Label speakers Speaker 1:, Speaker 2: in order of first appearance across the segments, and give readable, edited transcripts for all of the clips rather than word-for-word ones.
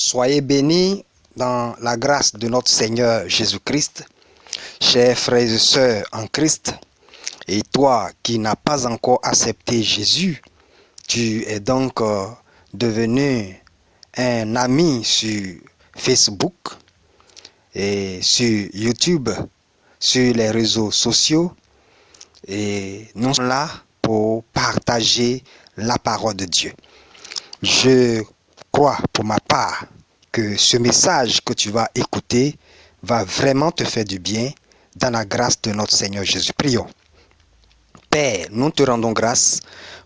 Speaker 1: Soyez bénis dans la grâce de notre Seigneur Jésus-Christ, chers frères et sœurs en Christ. Et toi qui n'as pas encore accepté Jésus, tu es donc devenu un ami sur Facebook et sur YouTube, sur les réseaux sociaux. Et nous sommes là pour partager la parole de Dieu. Je crois pour ma part que ce message que tu vas écouter va vraiment te faire du bien dans la grâce de notre Seigneur Jésus. Prions. Père, nous te rendons grâce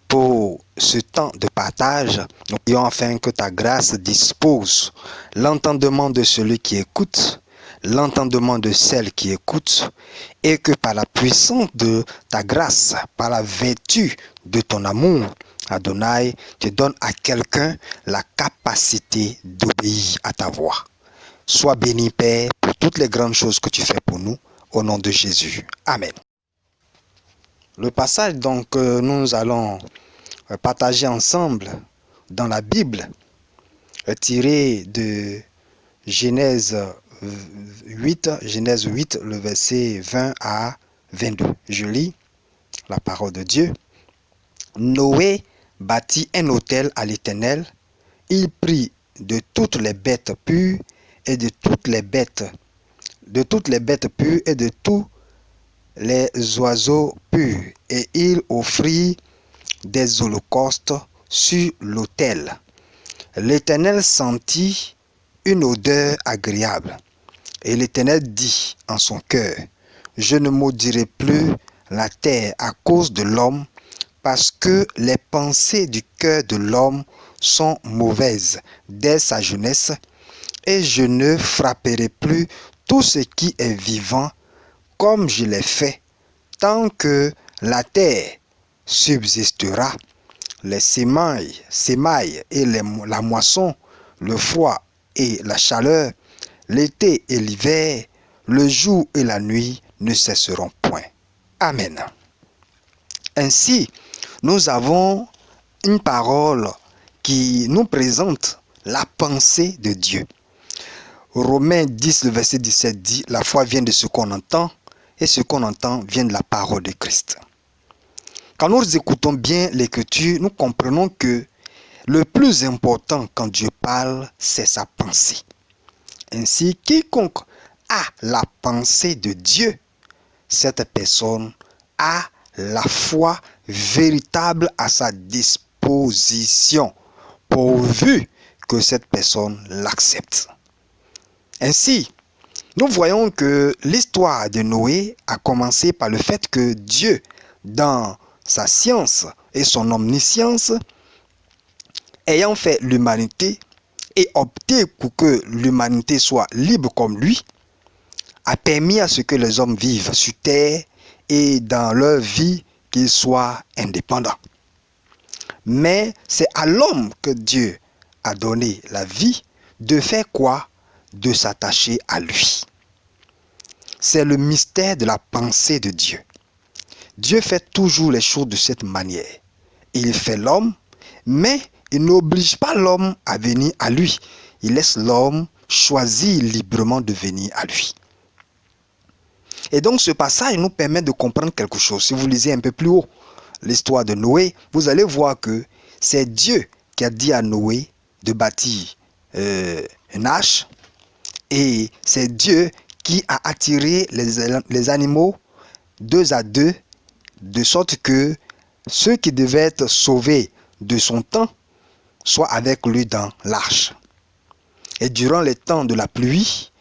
Speaker 1: pour ce temps de partage. Nous prions afin que ta grâce dispose l'entendement de celui qui écoute, l'entendement de celle qui écoute, et que par la puissance de ta grâce, par la vertu de ton amour, Adonai, tu donnes à quelqu'un la capacité d'obéir à ta voix. Sois béni, Père, pour toutes les grandes choses que tu fais pour nous, au nom de Jésus. Amen. Le passage donc que nous allons partager ensemble dans la Bible est tiré de Genèse 8, le verset 20 à 22. Je lis la parole de Dieu. Noé bâtit un autel à l'Éternel. Il prit de toutes les bêtes pures et de toutes les bêtes pures et de tous les oiseaux purs, et il offrit des holocaustes sur l'autel. L'Éternel sentit une odeur agréable, et l'Éternel dit en son cœur: je ne maudirai plus la terre à cause de l'homme, parce que les pensées du cœur de l'homme sont mauvaises dès sa jeunesse, et je ne frapperai plus tout ce qui est vivant comme je l'ai fait, tant que la terre subsistera. Les semailles et la moisson, le froid et la chaleur, l'été et l'hiver, le jour et la nuit ne cesseront point. Amen. Ainsi, nous avons une parole qui nous présente la pensée de Dieu. Romains 10, le verset 17 dit: la foi vient de ce qu'on entend, et ce qu'on entend vient de la parole de Christ. Quand nous écoutons bien l'Écriture, nous comprenons que le plus important quand Dieu parle, c'est sa pensée. Ainsi, quiconque a la pensée de Dieu, cette personne a la foi véritable à sa disposition, pourvu que cette personne l'accepte. Ainsi, nous voyons que l'histoire de Noé a commencé par le fait que Dieu, dans sa science et son omniscience, ayant fait l'humanité et opté pour que l'humanité soit libre comme lui, a permis à ce que les hommes vivent sur terre et dans leur vie qu'ils soient indépendants. Mais c'est à l'homme que Dieu a donné la vie de faire quoi? De s'attacher à lui. C'est le mystère de la pensée de Dieu. Dieu fait toujours les choses de cette manière. Il fait l'homme, mais il n'oblige pas l'homme à venir à lui. Il laisse l'homme choisir librement de venir à lui. Et donc ce passage nous permet de comprendre quelque chose. Si vous lisez un peu plus haut l'histoire de Noé, vous allez voir que c'est Dieu qui a dit à Noé de bâtir une arche. Et c'est Dieu qui a attiré les animaux deux à deux, de sorte que ceux qui devaient être sauvés de son temps soient avec lui dans l'arche. Et durant les temps de la pluie,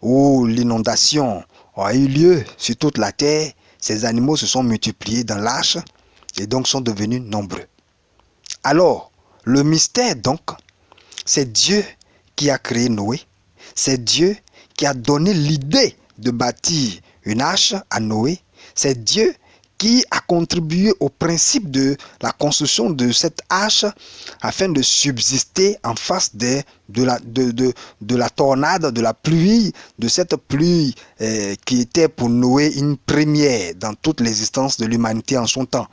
Speaker 1: où l'inondation a eu lieu sur toute la terre, ces animaux se sont multipliés dans l'arche et donc sont devenus nombreux. Alors, le mystère donc, c'est Dieu qui a créé Noé. C'est Dieu qui a donné l'idée de bâtir une arche à Noé. C'est Dieu qui a contribué au principe de la construction de cette arche afin de subsister en face de la tornade, de la pluie, de cette pluie qui était pour Noé une première dans toute l'existence de l'humanité en son temps.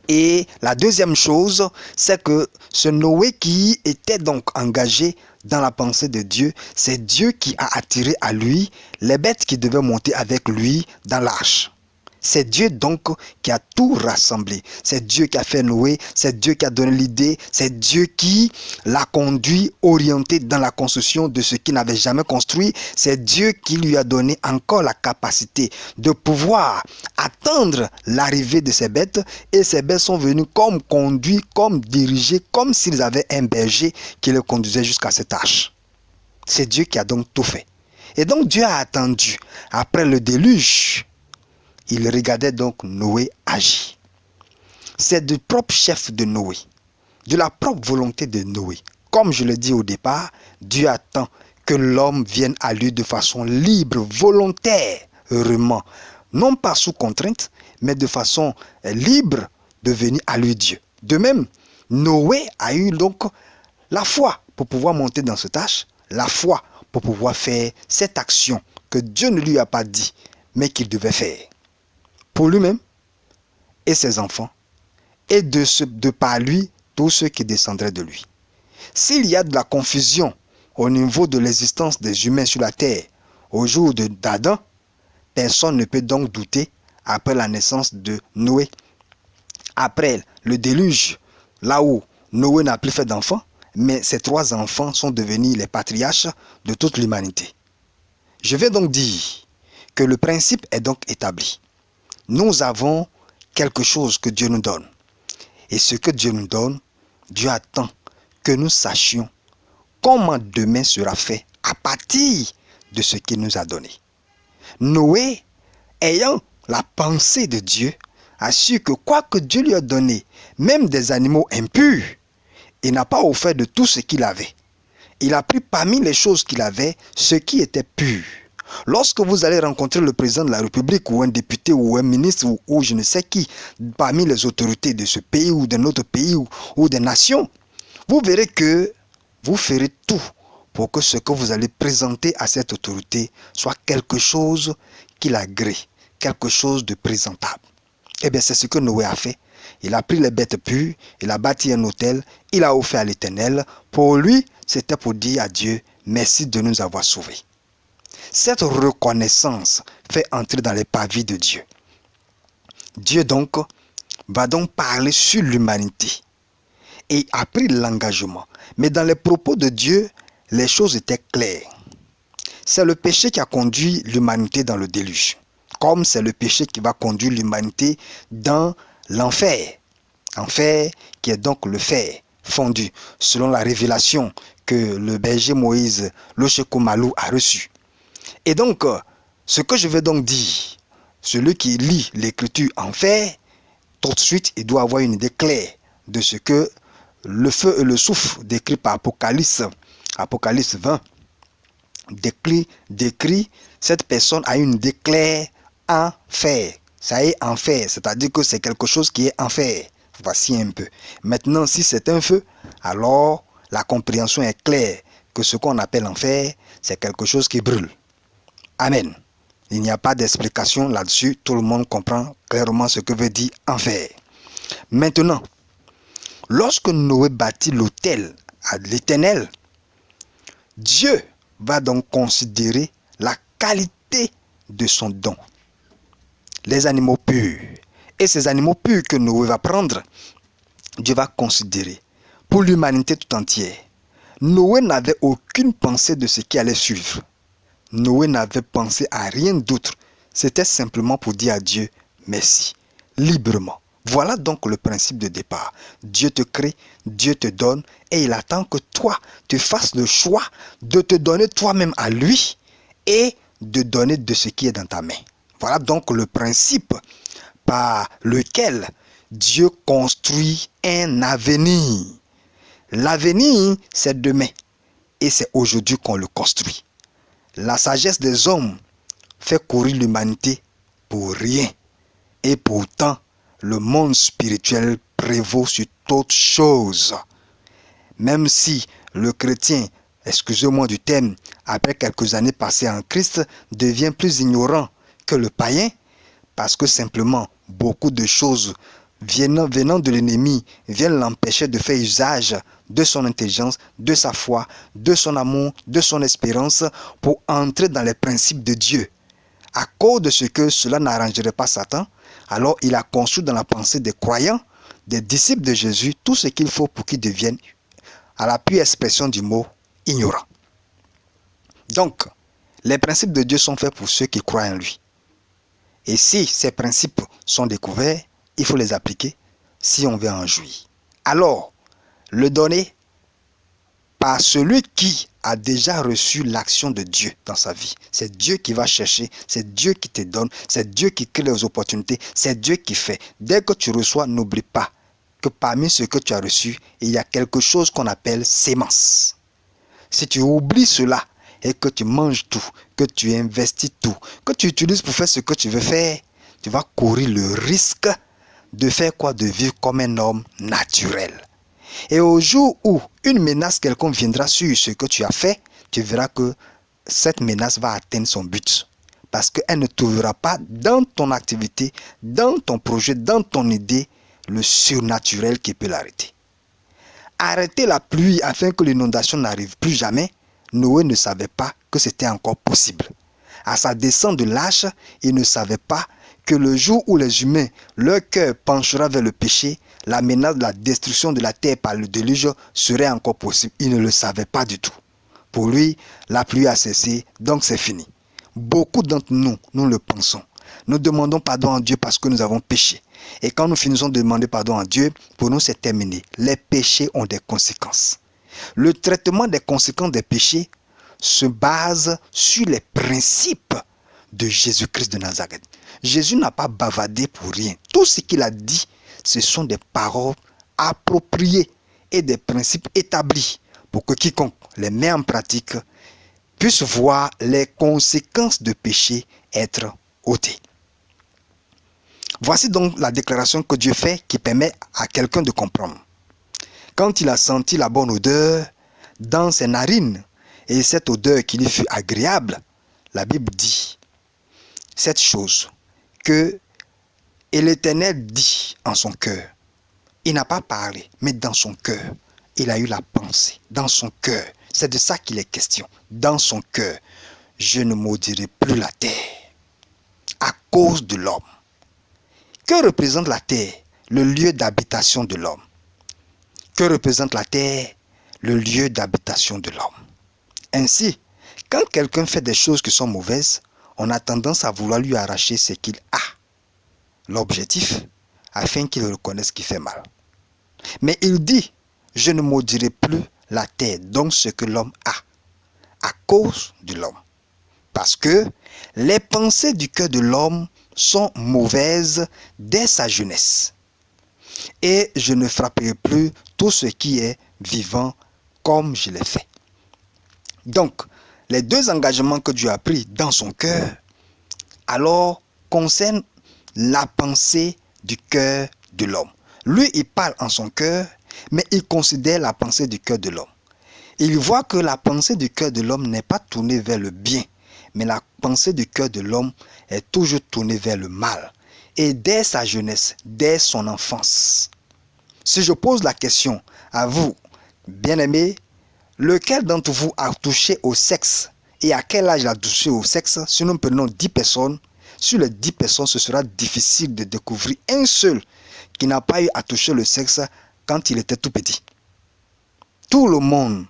Speaker 1: Et la deuxième chose, c'est que ce Noé qui était donc engagé dans la pensée de Dieu, c'est Dieu qui a attiré à lui les bêtes qui devaient monter avec lui dans l'arche. C'est Dieu donc qui a tout rassemblé. C'est Dieu qui a fait Noé, c'est Dieu qui a donné l'idée, c'est Dieu qui l'a conduit, orienté dans la construction de ce qu'il n'avait jamais construit. C'est Dieu qui lui a donné encore la capacité de pouvoir attendre l'arrivée de ces bêtes. Et ces bêtes sont venues comme conduits, comme dirigés, comme s'ils avaient un berger qui les conduisait jusqu'à cette arche. C'est Dieu qui a donc tout fait. Et donc Dieu a attendu, après le déluge, il regardait donc Noé agir. C'est du propre chef de Noé, de la propre volonté de Noé. Comme je le dis au départ, Dieu attend que l'homme vienne à lui de façon libre, volontairement. Non pas sous contrainte, mais de façon libre de venir à lui Dieu. De même, Noé a eu donc la foi pour pouvoir monter dans cette tâche, la foi pour pouvoir faire cette action que Dieu ne lui a pas dit, mais qu'il devait faire. Pour lui-même et ses enfants, et de par lui, tous ceux qui descendraient de lui. S'il y a de la confusion au niveau de l'existence des humains sur la terre au jour d'Adam, personne ne peut donc douter après la naissance de Noé. Après le déluge, là où Noé n'a plus fait d'enfants, mais ses 3 enfants sont devenus les patriarches de toute l'humanité. Je vais donc dire que le principe est donc établi. Nous avons quelque chose que Dieu nous donne. Et ce que Dieu nous donne, Dieu attend que nous sachions comment demain sera fait à partir de ce qu'il nous a donné. Noé, ayant la pensée de Dieu, a su que quoi que Dieu lui a donné, même des animaux impurs, il n'a pas offert de tout ce qu'il avait. Il a pris parmi les choses qu'il avait, ce qui était pur. Lorsque vous allez rencontrer le président de la République ou un député ou un ministre ou je ne sais qui, parmi les autorités de ce pays ou d'un autre pays ou des nations, vous verrez que vous ferez tout pour que ce que vous allez présenter à cette autorité soit quelque chose qui l'agrée, quelque chose de présentable. Eh bien, c'est ce que Noé a fait. Il a pris les bêtes pures, il a bâti un autel, il a offert à l'Éternel. Pour lui, c'était pour dire à Dieu, merci de nous avoir sauvés. Cette reconnaissance fait entrer dans les parvis de Dieu. Dieu donc va donc parler sur l'humanité et a pris l'engagement. Mais dans les propos de Dieu, les choses étaient claires. C'est le péché qui a conduit l'humanité dans le déluge, comme c'est le péché qui va conduire l'humanité dans l'enfer. Enfer qui est donc le fer fondu, selon la révélation que le berger Moïse, Losheko Malou, a reçue. Et donc, ce que je vais donc dire, celui qui lit l'écriture en fer, tout de suite, il doit avoir une idée claire de ce que le feu et le souffle décrit par Apocalypse 20, décrit cette personne a une idée claire en fer. Ça est en fer, c'est-à-dire que c'est quelque chose qui est en fer. Voici un peu. Maintenant, si c'est un feu, alors la compréhension est claire que ce qu'on appelle en fer, c'est quelque chose qui brûle. Amen. Il n'y a pas d'explication là-dessus. Tout le monde comprend clairement ce que veut dire enfer. Maintenant, lorsque Noé bâtit l'autel à l'Éternel, Dieu va donc considérer la qualité de son don. Les animaux purs. Et ces animaux purs que Noé va prendre, Dieu va considérer pour l'humanité tout entière. Noé n'avait aucune pensée de ce qui allait suivre. Noé n'avait pensé à rien d'autre. C'était simplement pour dire à Dieu merci, librement. Voilà donc le principe de départ. Dieu te crée, Dieu te donne et il attend que toi, tu fasses le choix de te donner toi-même à lui et de donner de ce qui est dans ta main. Voilà donc le principe par lequel Dieu construit un avenir. L'avenir, c'est demain et c'est aujourd'hui qu'on le construit. La sagesse des hommes fait courir l'humanité pour rien. Et pourtant, le monde spirituel prévaut sur toute chose. Même si le chrétien, excusez-moi du terme, après quelques années passées en Christ, devient plus ignorant que le païen, parce que simplement, beaucoup de choses venant de l'ennemi viennent l'empêcher de faire usage de son intelligence, de sa foi, de son amour, de son espérance pour entrer dans les principes de Dieu. À cause de ce que cela n'arrangerait pas Satan, alors il a conçu dans la pensée des croyants, des disciples de Jésus, tout ce qu'il faut pour qu'ils deviennent, à la pure expression du mot, ignorants. Donc, les principes de Dieu sont faits pour ceux qui croient en lui. Et si ces principes sont découverts, il faut les appliquer si on veut en jouir. Alors, le donner par celui qui a déjà reçu l'action de Dieu dans sa vie. C'est Dieu qui va chercher, c'est Dieu qui te donne, c'est Dieu qui crée les opportunités, c'est Dieu qui fait. Dès que tu reçois, n'oublie pas que parmi ce que tu as reçu, il y a quelque chose qu'on appelle sémence. Si tu oublies cela et que tu manges tout, que tu investis tout, que tu utilises pour faire ce que tu veux faire, tu vas courir le risque de faire quoi? De vivre comme un homme naturel. Et au jour où une menace quelconque viendra sur ce que tu as fait, tu verras que cette menace va atteindre son but. Parce qu'elle ne trouvera pas dans ton activité, dans ton projet, dans ton idée, le surnaturel qui peut l'arrêter. Arrêter la pluie afin que l'inondation n'arrive plus jamais, Noé ne savait pas que c'était encore possible. À sa descente de l'arche, il ne savait pas que le jour où les humains, leur cœur penchera vers le péché, la menace de la destruction de la terre par le déluge serait encore possible. Il ne le savait pas du tout. Pour lui, la pluie a cessé, donc c'est fini. Beaucoup d'entre nous, nous le pensons. Nous demandons pardon à Dieu parce que nous avons péché. Et quand nous finissons de demander pardon à Dieu, pour nous c'est terminé. Les péchés ont des conséquences. Le traitement des conséquences des péchés se base sur les principes de Jésus-Christ de Nazareth. Jésus n'a pas bavardé pour rien. Tout ce qu'il a dit, ce sont des paroles appropriées et des principes établis pour que quiconque les met en pratique puisse voir les conséquences de péché être ôtées. Voici donc la déclaration que Dieu fait qui permet à quelqu'un de comprendre. Quand il a senti la bonne odeur dans ses narines et cette odeur qui lui fut agréable, la Bible dit cette chose que et l'Éternel dit en son cœur. Il n'a pas parlé, mais dans son cœur, il a eu la pensée. Dans son cœur, c'est de ça qu'il est question. Dans son cœur, je ne maudirai plus la terre à cause de l'homme. Que représente la terre? Le lieu d'habitation de l'homme. Que représente la terre? Le lieu d'habitation de l'homme. Ainsi, quand quelqu'un fait des choses qui sont mauvaises, on a tendance à vouloir lui arracher ce qu'il a. L'objectif, afin qu'il reconnaisse qu'il fait mal. Mais il dit, je ne maudirai plus la terre, donc ce que l'homme a, à cause de l'homme. Parce que les pensées du cœur de l'homme sont mauvaises dès sa jeunesse. Et je ne frapperai plus tout ce qui est vivant comme je l'ai fait. Donc, les deux engagements que Dieu a pris dans son cœur, alors concernent la pensée du cœur de l'homme. Lui, il parle en son cœur, mais il considère la pensée du cœur de l'homme. Il voit que la pensée du cœur de l'homme n'est pas tournée vers le bien, mais la pensée du cœur de l'homme est toujours tournée vers le mal. Et dès sa jeunesse, dès son enfance. Si je pose la question à vous, bien-aimés, lequel d'entre vous a touché au sexe et à quel âge il a touché au sexe? Si nous prenons 10 personnes, sur les 10 personnes, ce sera difficile de découvrir un seul qui n'a pas eu à toucher le sexe quand il était tout petit. Tout le monde,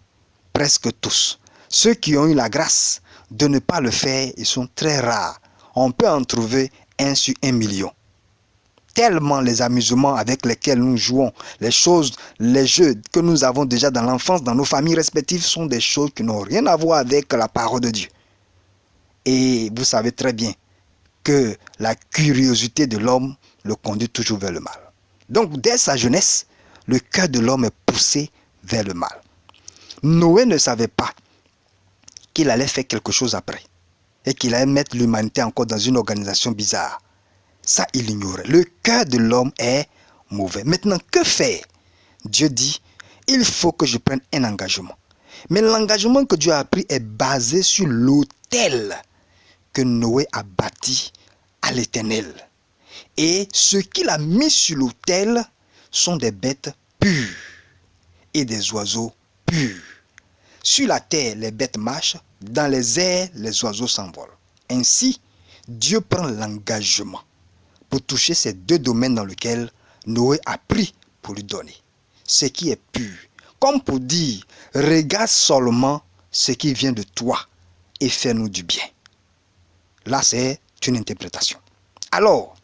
Speaker 1: presque tous, ceux qui ont eu la grâce de ne pas le faire, ils sont très rares. On peut en trouver 1 sur 1 million. Tellement les amusements avec lesquels nous jouons, les choses, les jeux que nous avons déjà dans l'enfance, dans nos familles respectives, sont des choses qui n'ont rien à voir avec la parole de Dieu. Et vous savez très bien que la curiosité de l'homme le conduit toujours vers le mal. Donc, dès sa jeunesse, le cœur de l'homme est poussé vers le mal. Noé ne savait pas qu'il allait faire quelque chose après et qu'il allait mettre l'humanité encore dans une organisation bizarre. Ça, il l'ignorait. Le cœur de l'homme est mauvais. Maintenant, que faire? Dieu dit, il faut que je prenne un engagement. Mais l'engagement que Dieu a pris est basé sur l'autel que Noé a bâti à l'Éternel. Et ce qu'il a mis sur l'autel sont des bêtes pures et des oiseaux purs. Sur la terre, les bêtes marchent, dans les airs, les oiseaux s'envolent. Ainsi, Dieu prend l'engagement pour toucher ces deux domaines dans lesquels Noé a pris pour lui donner. Ce qui est pur, comme pour dire, regarde seulement ce qui vient de toi et fais-nous du bien. Là, c'est une interprétation. Alors,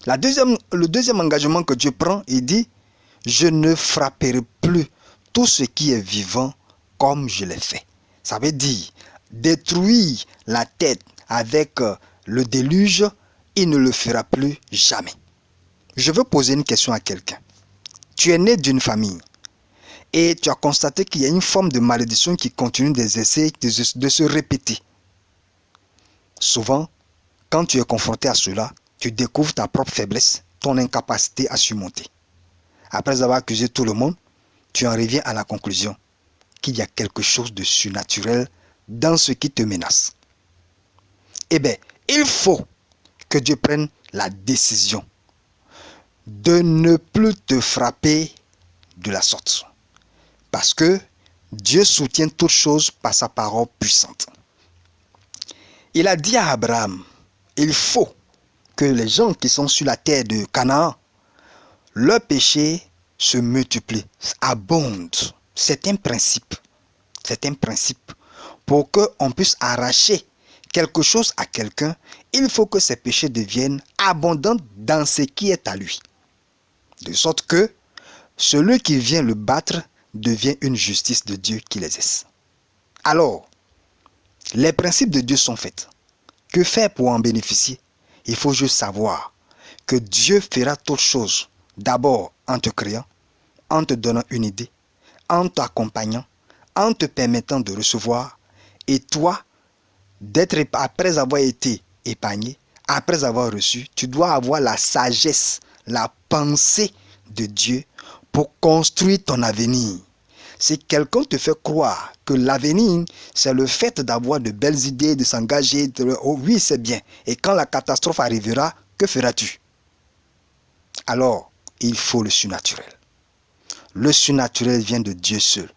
Speaker 1: le deuxième engagement que Dieu prend, il dit, je ne frapperai plus tout ce qui est vivant comme je l'ai fait. Ça veut dire, détruire la tête avec le déluge, il ne le fera plus jamais. Je veux poser une question à quelqu'un. Tu es né d'une famille et tu as constaté qu'il y a une forme de malédiction qui continue d'essayer de se répéter. Souvent, quand tu es confronté à cela, tu découvres ta propre faiblesse, ton incapacité à surmonter. Après avoir accusé tout le monde, tu en reviens à la conclusion qu'il y a quelque chose de surnaturel dans ce qui te menace. Eh bien, il faut que Dieu prenne la décision de ne plus te frapper de la sorte. Parce que Dieu soutient toutes choses par sa parole puissante. Il a dit à Abraham, il faut que les gens qui sont sur la terre de Canaan, leur péché se multiplie, abonde. C'est un principe. C'est un principe. Pour qu'on puisse arracher quelque chose à quelqu'un, il faut que ses péchés deviennent abondants dans ce qui est à lui. De sorte que celui qui vient le battre devient une justice de Dieu qui l'exerce. Alors, les principes de Dieu sont faits. Que faire pour en bénéficier? Il faut juste savoir que Dieu fera toutes choses. D'abord en te créant, en te donnant une idée, en t'accompagnant, en te permettant de recevoir. Et toi, après avoir été épargné, après avoir reçu, tu dois avoir la sagesse, la pensée de Dieu pour construire ton avenir. Si quelqu'un te fait croire que l'avenir, c'est le fait d'avoir de belles idées, de s'engager, oh oui, c'est bien. Et quand la catastrophe arrivera, que feras-tu? Alors, il faut le surnaturel. Le surnaturel vient de Dieu seul.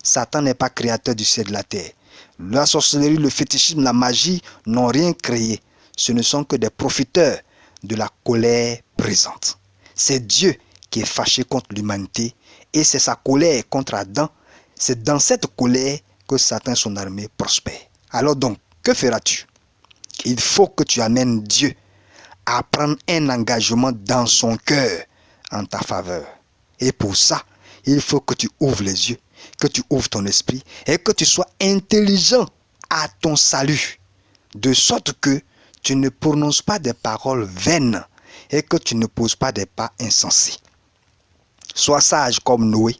Speaker 1: Satan n'est pas créateur du ciel et de la terre. La sorcellerie, le fétichisme, la magie n'ont rien créé. Ce ne sont que des profiteurs de la colère présente. C'est Dieu qui est fâché contre l'humanité et c'est sa colère contre Adam. C'est dans cette colère que Satan et son armée prospèrent. Alors donc, que feras-tu? Il faut que tu amènes Dieu à prendre un engagement dans son cœur en ta faveur. Et pour ça, il faut que tu ouvres les yeux, que tu ouvres ton esprit et que tu sois intelligent à ton salut. De sorte que tu ne prononces pas des paroles vaines et que tu ne poses pas des pas insensés. Sois sage comme Noé.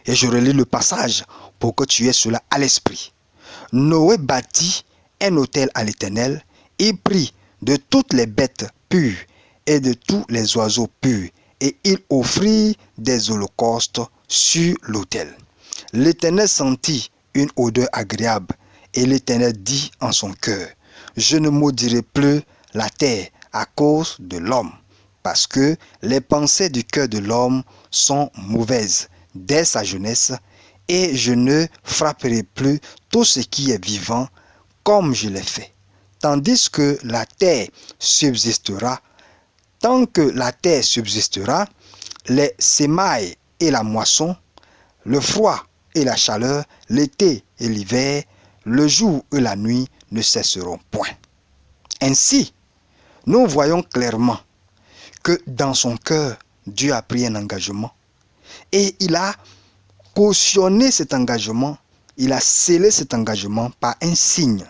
Speaker 1: Et je relis le passage pour que tu aies cela à l'esprit. Noé bâtit un autel à l'Éternel. Il prit de toutes les bêtes pures et de tous les oiseaux purs. Et il offrit des holocaustes sur l'autel. L'Éternel sentit une odeur agréable. Et l'Éternel dit en son cœur, je ne maudirai plus la terre à cause de l'homme. Parce que les pensées du cœur de l'homme sont mauvaises dès sa jeunesse, et je ne frapperai plus tout ce qui est vivant comme je l'ai fait. Tandis que la terre subsistera, tant que la terre subsistera, les semailles et la moisson, le froid et la chaleur, l'été et l'hiver, le jour et la nuit ne cesseront point. Ainsi, nous voyons clairement que dans son cœur, Dieu a pris un engagement et il a cautionné cet engagement, il a scellé cet engagement par un signe,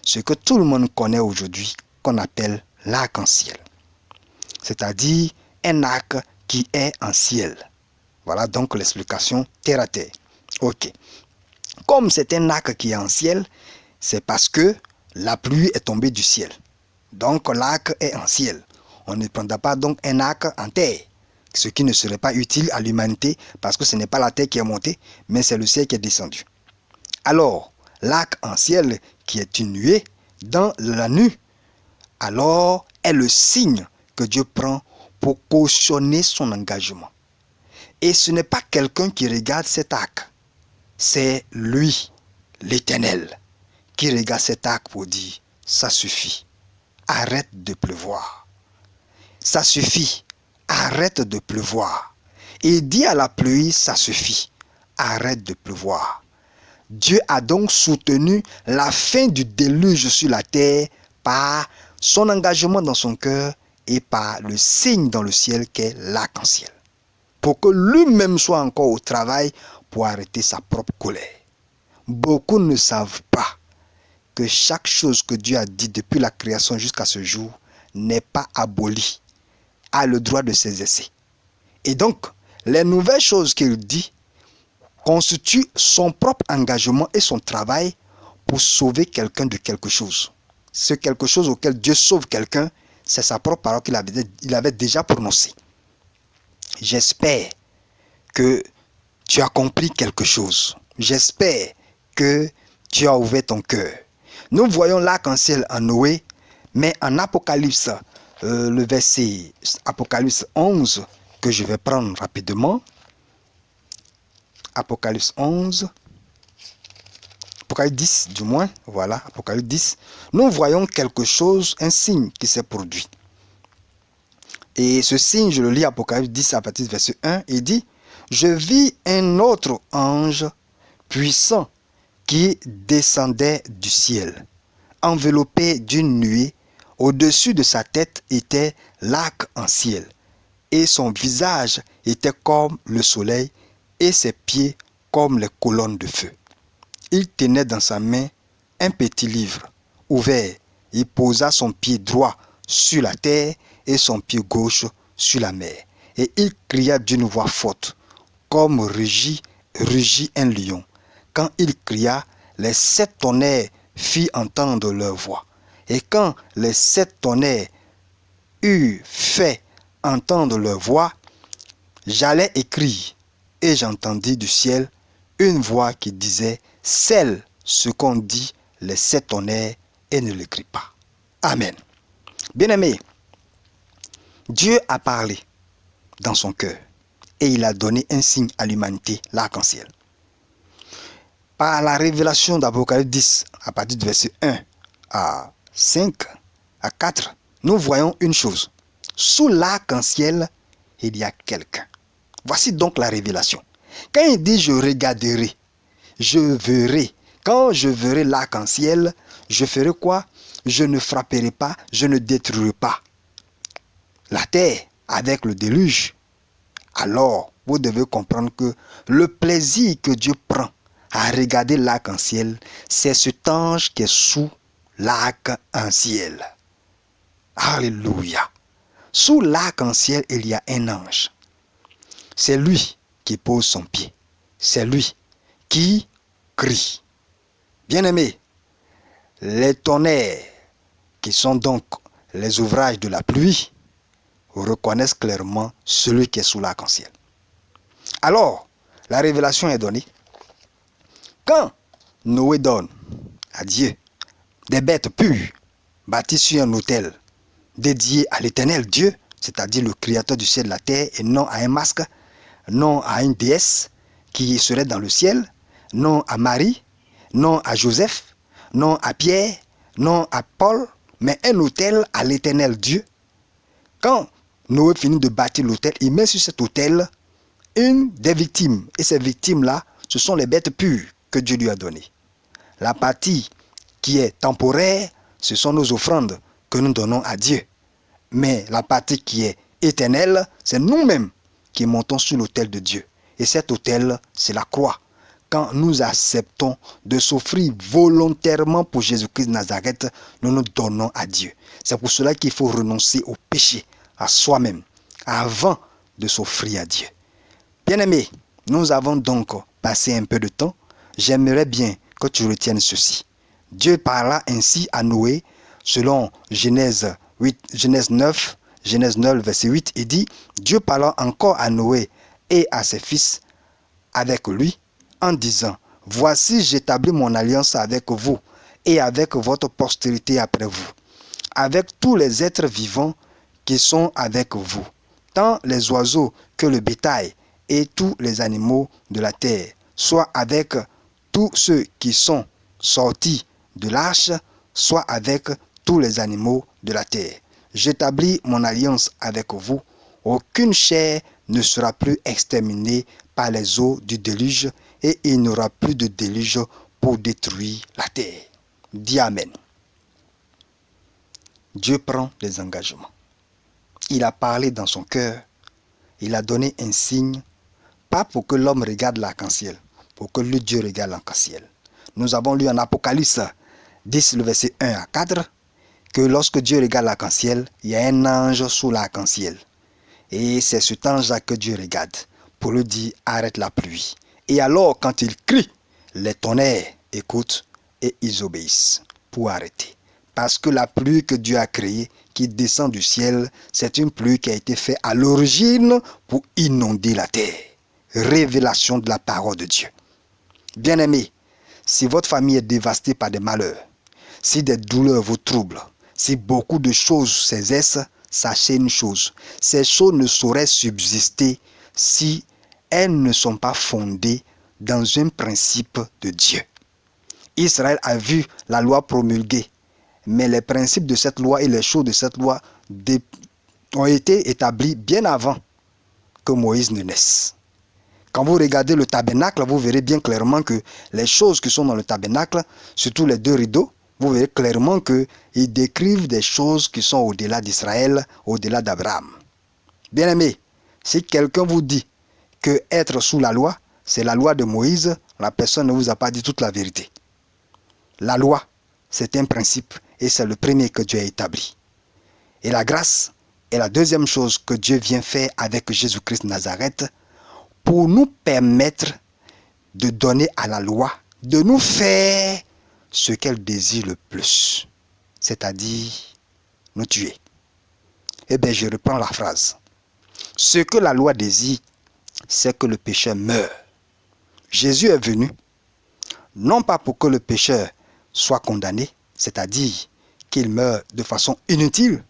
Speaker 1: ce que tout le monde connaît aujourd'hui, qu'on appelle l'arc-en-ciel. C'est-à-dire un arc qui est en ciel. Voilà donc l'explication terre à terre. Ok. Comme c'est un arc qui est en ciel, c'est parce que la pluie est tombée du ciel. Donc l'arc est en ciel. On ne prendra pas donc un arc en terre, ce qui ne serait pas utile à l'humanité parce que ce n'est pas la terre qui est montée, mais c'est le ciel qui est descendu. Alors, l'arc en ciel qui est une nuée dans la nuit, alors est le signe que Dieu prend pour cautionner son engagement. Et ce n'est pas quelqu'un qui regarde cet acte. C'est lui, l'Éternel, qui regarde cet acte pour dire, ça suffit, arrête de pleuvoir. Ça suffit, arrête de pleuvoir. Et il dit à la pluie, ça suffit, arrête de pleuvoir. Dieu a donc soutenu la fin du déluge sur la terre par son engagement dans son cœur et par le signe dans le ciel qu'est l'arc-en-ciel. Pour que lui-même soit encore au travail pour arrêter sa propre colère. Beaucoup ne savent pas que chaque chose que Dieu a dit depuis la création jusqu'à ce jour n'est pas abolie, a le droit de s'exercer. Et donc, les nouvelles choses qu'il dit constituent son propre engagement et son travail pour sauver quelqu'un de quelque chose. Ce quelque chose auquel Dieu sauve quelqu'un, c'est sa propre parole qu'il avait déjà prononcée. J'espère que tu as compris quelque chose. J'espère que tu as ouvert ton cœur. Nous voyons l'arc-en-ciel en Noé, mais en Apocalypse, le verset Apocalypse 11, que je vais prendre rapidement. Apocalypse 11, Apocalypse 10 du moins, voilà, Apocalypse 10. Nous voyons quelque chose, un signe qui s'est produit. Et ce signe, je le lis Apocalypse 10 à partir du verset 1, il dit, « Je vis un autre ange puissant qui descendait du ciel, enveloppé d'une nuée. Au-dessus de sa tête était l'arc-en-ciel, et son visage était comme le soleil, et ses pieds comme les colonnes de feu. Il tenait dans sa main un petit livre ouvert. Il posa son pied droit sur la terre et son pied gauche sur la mer. Et il cria d'une voix forte, comme rugit un lion. Quand il cria, les 7 tonnerres firent entendre leur voix. Et quand les 7 tonnerres eurent fait entendre leur voix, j'allais écrire, et j'entendis du ciel une voix qui disait, scelle ce qu'ont dit les 7 tonnerres et ne l'écris pas. Amen. Bien-aimés, Dieu a parlé dans son cœur et il a donné un signe à l'humanité, l'arc-en-ciel. Par la révélation d'Apocalypse 10, à partir du verset 1 à 5, à 4, nous voyons une chose. Sous l'arc-en-ciel, il y a quelqu'un. Voici donc la révélation. Quand il dit « je regarderai », je verrai. Quand je verrai l'arc-en-ciel, je ferai quoi? Je ne frapperai pas, je ne détruirai pas la terre avec le déluge. Alors, vous devez comprendre que le plaisir que Dieu prend à regarder l'arc-en-ciel, c'est cet ange qui est sous l'arc-en-ciel. Alléluia. Sous l'arc-en-ciel, il y a un ange. C'est lui qui pose son pied. C'est lui qui crie. Bien-aimés, les tonnerres, qui sont donc les ouvrages de la pluie, reconnaissent clairement celui qui est sous l'arc-en-ciel. Alors, la révélation est donnée. Quand Noé donne à Dieu des bêtes pures, bâties sur un autel dédié à l'Éternel Dieu, c'est-à-dire le Créateur du ciel et de la terre, et non à un masque, non à une déesse qui serait dans le ciel, non à Marie, non à Joseph, non à Pierre, non à Paul, mais un autel à l'Éternel Dieu. Quand Noé finit de bâtir l'autel, il met sur cet autel une des victimes. Et ces victimes-là, ce sont les bêtes pures que Dieu lui a données. La partie qui est temporaire, ce sont nos offrandes que nous donnons à Dieu. Mais la partie qui est éternelle, c'est nous-mêmes qui montons sur l'autel de Dieu. Et cet autel, c'est la croix. Quand nous acceptons de s'offrir volontairement pour Jésus-Christ de Nazareth, nous nous donnons à Dieu. C'est pour cela qu'il faut renoncer au péché, à soi-même, avant de s'offrir à Dieu. Bien-aimés, nous avons donc passé un peu de temps. J'aimerais bien que tu retiennes ceci. Dieu parla ainsi à Noé, selon Genèse 9, verset 8, il dit, Dieu parla encore à Noé et à ses fils avec lui, en disant, voici j'établis mon alliance avec vous et avec votre postérité après vous, avec tous les êtres vivants qui sont avec vous, tant les oiseaux que le bétail et tous les animaux de la terre, soit avec tous ceux qui sont sortis de l'arche, soit avec tous les animaux de la terre. J'établis mon alliance avec vous. Aucune chair ne sera plus exterminée par les eaux du déluge, et il n'y aura plus de déluge pour détruire la terre. Dis Amen. Dieu prend des engagements. Il a parlé dans son cœur. Il a donné un signe, pas pour que l'homme regarde l'arc-en-ciel, pour que le Dieu regarde l'arc-en-ciel. Nous avons lu en Apocalypse 10, le verset 1 à 4, que lorsque Dieu regarde l'arc-en-ciel, il y a un ange sous l'arc-en-ciel. Et c'est cet ange-là que Dieu regarde pour lui dire arrête la pluie. Et alors, quand il crie, les tonnerres écoutent et ils obéissent pour arrêter. Parce que la pluie que Dieu a créée, qui descend du ciel, c'est une pluie qui a été faite à l'origine pour inonder la terre. Révélation de la parole de Dieu. Bien-aimés, si votre famille est dévastée par des malheurs, si des douleurs vous troublent, si beaucoup de choses saisissent, sachez une chose, ces choses ne sauraient subsister si elles ne sont pas fondées dans un principe de Dieu. Israël a vu la loi promulguée, mais les principes de cette loi et les choses de cette loi ont été établis bien avant que Moïse ne naisse. Quand vous regardez le tabernacle, vous verrez bien clairement que les choses qui sont dans le tabernacle, surtout les 2 rideaux, vous verrez clairement qu'ils décrivent des choses qui sont au-delà d'Israël, au-delà d'Abraham. Bien-aimés, si quelqu'un vous dit que être sous la loi, c'est la loi de Moïse, la personne ne vous a pas dit toute la vérité. La loi, c'est un principe et c'est le premier que Dieu a établi. Et la grâce est la deuxième chose que Dieu vient faire avec Jésus-Christ de Nazareth pour nous permettre de donner à la loi, de nous faire ce qu'elle désire le plus, c'est-à-dire nous tuer. Eh bien, je reprends la phrase. Ce que la loi désire, c'est que le pécheur meure. Jésus est venu, non pas pour que le pécheur soit condamné, c'est-à-dire qu'il meure de façon inutile,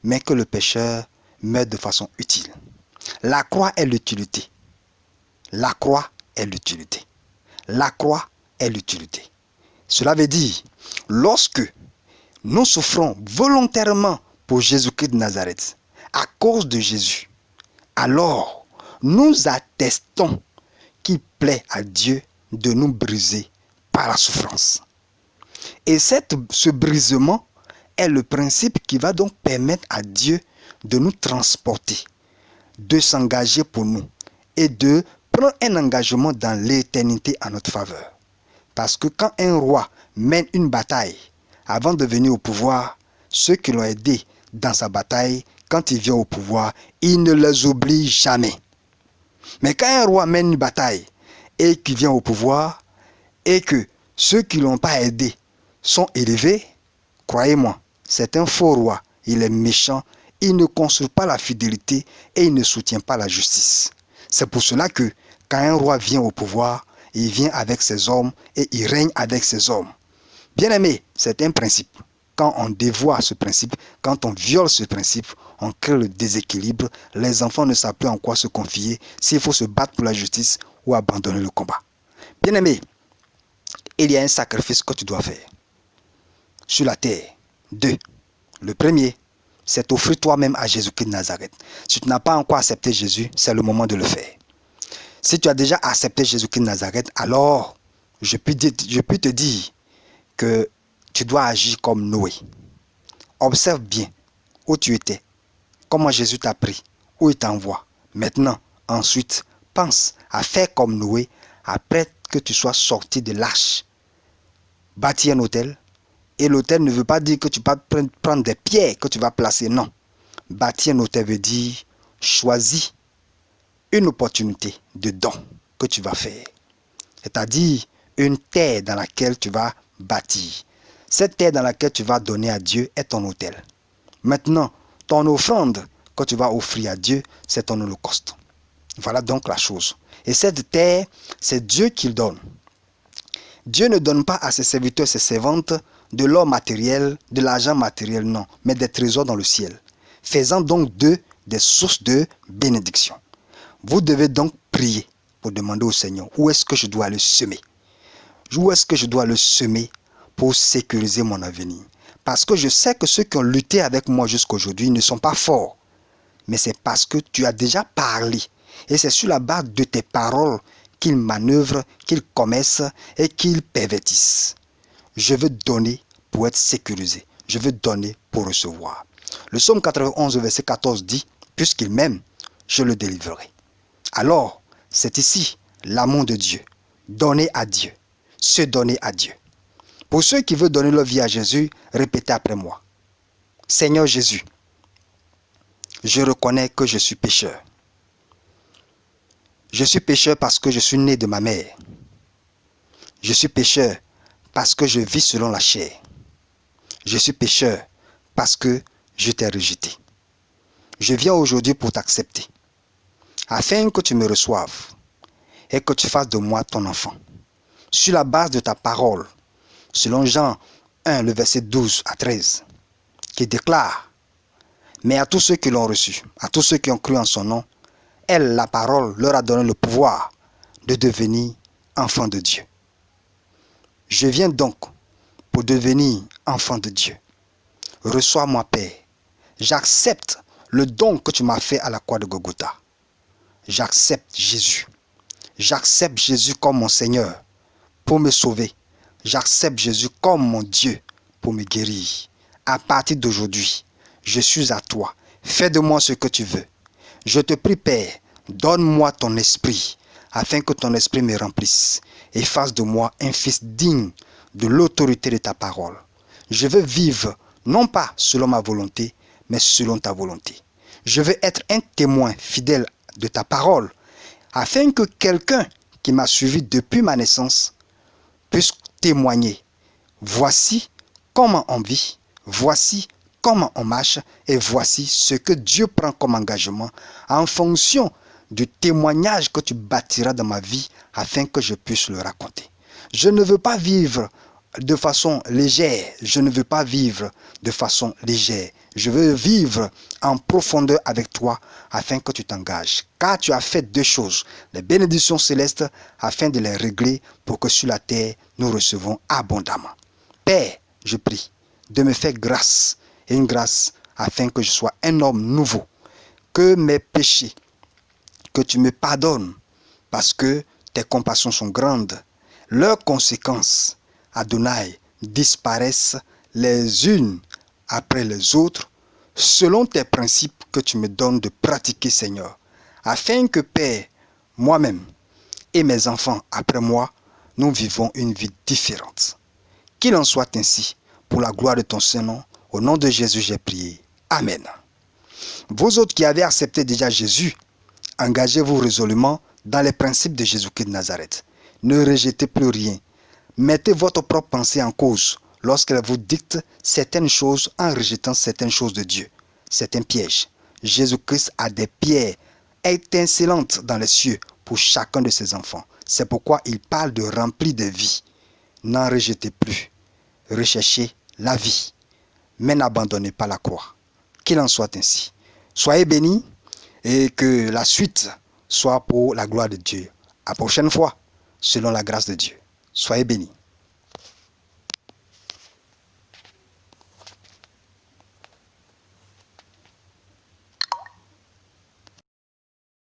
Speaker 1: mais que le pécheur meure de façon utile. La croix est l'utilité. La croix est l'utilité. La croix est l'utilité. Cela veut dire, lorsque nous souffrons volontairement pour Jésus-Christ de Nazareth, à cause de Jésus, alors nous attestons qu'il plaît à Dieu de nous briser par la souffrance. Et ce brisement est le principe qui va donc permettre à Dieu de nous transporter, de s'engager pour nous et de prendre un engagement dans l'éternité en notre faveur. Parce que quand un roi mène une bataille, avant de venir au pouvoir, ceux qui l'ont aidé dans sa bataille, quand il vient au pouvoir, il ne les oublie jamais. Mais quand un roi mène une bataille et qu'il vient au pouvoir, et que ceux qui ne l'ont pas aidé sont élevés, croyez-moi, c'est un faux roi, il est méchant, il ne construit pas la fidélité et il ne soutient pas la justice. C'est pour cela que quand un roi vient au pouvoir, il vient avec ses hommes et il règne avec ses hommes. Bien aimé, c'est un principe. Quand on dévoie ce principe, quand on viole ce principe, on crée le déséquilibre. Les enfants ne savent plus en quoi se confier, s'il faut se battre pour la justice ou abandonner le combat. Bien aimé, il y a un sacrifice que tu dois faire sur la terre. 2. Le premier, c'est offrir toi-même à Jésus-Christ de Nazareth. Si tu n'as pas encore accepté Jésus, c'est le moment de le faire. Si tu as déjà accepté Jésus-Christ de Nazareth, alors je peux te dire que tu dois agir comme Noé. Observe bien où tu étais, comment Jésus t'a pris, où il t'envoie. Maintenant, ensuite, pense à faire comme Noé après que tu sois sorti de l'arche. Bâtir un hôtel. Et l'hôtel ne veut pas dire que tu vas prendre des pierres que tu vas placer, non. Bâtir un hôtel veut dire choisis une opportunité de don que tu vas faire. C'est-à-dire une terre dans laquelle tu vas bâtir. Cette terre dans laquelle tu vas donner à Dieu est ton hôtel. Maintenant, ton offrande que tu vas offrir à Dieu, c'est ton holocauste. Voilà donc la chose. Et cette terre, c'est Dieu qui le donne. Dieu ne donne pas à ses serviteurs, ses servantes, de l'or matériel, de l'argent matériel, non, mais des trésors dans le ciel. faisant donc d'eux des sources de bénédiction. Vous devez donc prier pour demander au Seigneur où est-ce que je dois le semer. Où est-ce que je dois le semer pour sécuriser mon avenir. Parce que je sais que ceux qui ont lutté avec moi jusqu'aujourd'hui ne sont pas forts. Mais c'est parce que tu as déjà parlé. Et c'est sur la base de tes paroles qu'ils manœuvrent, qu'ils commettent et qu'ils pervertissent. Je veux donner pour être sécurisé. Je veux donner pour recevoir. Le psaume 91, verset 14 dit, « Puisqu'il m'aime, je le délivrerai. » Alors, c'est ici l'amour de Dieu. Donner à Dieu. Se donner à Dieu. Pour ceux qui veulent donner leur vie à Jésus, répétez après moi. Seigneur Jésus, je reconnais que je suis pécheur. Je suis pécheur parce que je suis né de ma mère. Je suis pécheur parce que je vis selon la chair. Je suis pécheur parce que je t'ai rejeté. Je viens aujourd'hui pour t'accepter, afin que tu me reçoives et que tu fasses de moi ton enfant. Sur la base de ta parole, selon Jean 1, le verset 12 à 13, qui déclare, « Mais à tous ceux qui l'ont reçu, à tous ceux qui ont cru en son nom, elle, la parole, leur a donné le pouvoir de devenir enfants de Dieu. » Je viens donc pour devenir enfant de Dieu. Reçois-moi, Père. J'accepte le don que tu m'as fait à la croix de Golgotha. J'accepte Jésus. J'accepte Jésus comme mon Seigneur pour me sauver. J'accepte Jésus comme mon Dieu pour me guérir. À partir d'aujourd'hui, je suis à toi. Fais de moi ce que tu veux. Je te prie, Père, donne-moi ton esprit, afin que ton esprit me remplisse et fasse de moi un fils digne de l'autorité de ta parole. Je veux vivre, non pas selon ma volonté, mais selon ta volonté. Je veux être un témoin fidèle de ta parole, afin que quelqu'un qui m'a suivi depuis ma naissance puisse témoigner. Voici comment on vit, voici comment on marche, et voici ce que Dieu prend comme engagement en fonction du témoignage que tu bâtiras dans ma vie afin que je puisse le raconter. Je ne veux pas vivre de façon légère, je ne veux pas vivre de façon légère. Je veux vivre en profondeur avec toi afin que tu t'engages. Car tu as fait deux choses, les bénédictions célestes afin de les régler pour que sur la terre nous recevons abondamment. Père, je prie de me faire grâce et une grâce afin que je sois un homme nouveau. Que mes péchés, que tu me pardonnes parce que tes compassions sont grandes. Leurs conséquences, Adonai, disparaissent les unes après les autres selon tes principes que tu me donnes de pratiquer, Seigneur, afin que, Père, moi-même et mes enfants après moi, nous vivons une vie différente. Qu'il en soit ainsi, pour la gloire de ton Saint-Nom, au nom de Jésus, j'ai prié. Amen. Vous autres qui avez accepté déjà Jésus, engagez-vous résolument dans les principes de Jésus-Christ de Nazareth. Ne rejetez plus rien. Mettez votre propre pensée en cause lorsqu'elle vous dicte certaines choses en rejetant certaines choses de Dieu. C'est un piège. Jésus-Christ a des pierres étincelantes dans les cieux pour chacun de ses enfants. C'est pourquoi il parle de remplir de vie. N'en rejetez plus. Recherchez la vie, mais n'abandonnez pas la croix. Qu'il en soit ainsi. Soyez bénis et que la suite soit pour la gloire de Dieu. À la prochaine fois, selon la grâce de Dieu. Soyez bénis.